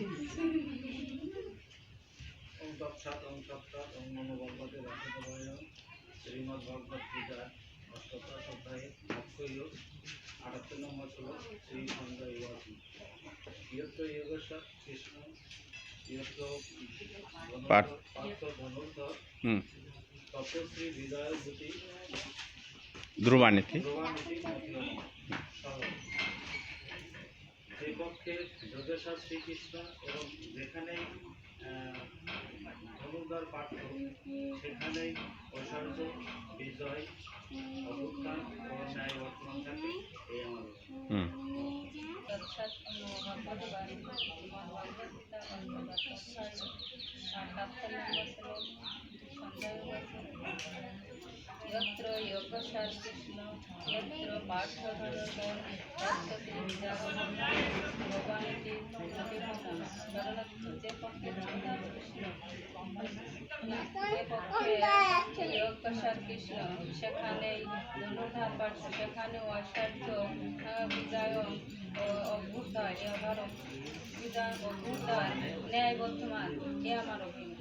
ओम तत्सत् ओम तत्सत् ओम नमो भगवते वासुदेवाय। श्रीमद् भगवत गीता अष्टम अध्याय अक्षयोग 78 নম্বর শ্লোক শ্রী সঞ্জয় ওয়াসি यत्र योगेश्वर कृष्ण यत्र पार्थ धनुर्धर तत्र श्री विजय भूति ध्रुवानीति যে পক্ষে যোগেশ্বর শ্রীকৃষ্ণ এবং যেখানেই ধনুর্ধর পার্থ সেখানেই ঐশ্বর্য বিজয় অভ্যুত্থান ও ন্যায় বর্তমান থাকে। এই আমার यत्र योगेश्वर कृष्ण यत्र पार्थ धनुर्धर तत्र श्री विजय भवानीति যে পক্ষে যোগেশ্বর কৃষ্ণ সেখানেই ধনুর্ধর পার্থ সেখানে ঐশ্বর্য বিজয় অভ্যুদয় বিজয় অভ্যুদয় ন্যায় বর্তমান এ আমার অভিমত।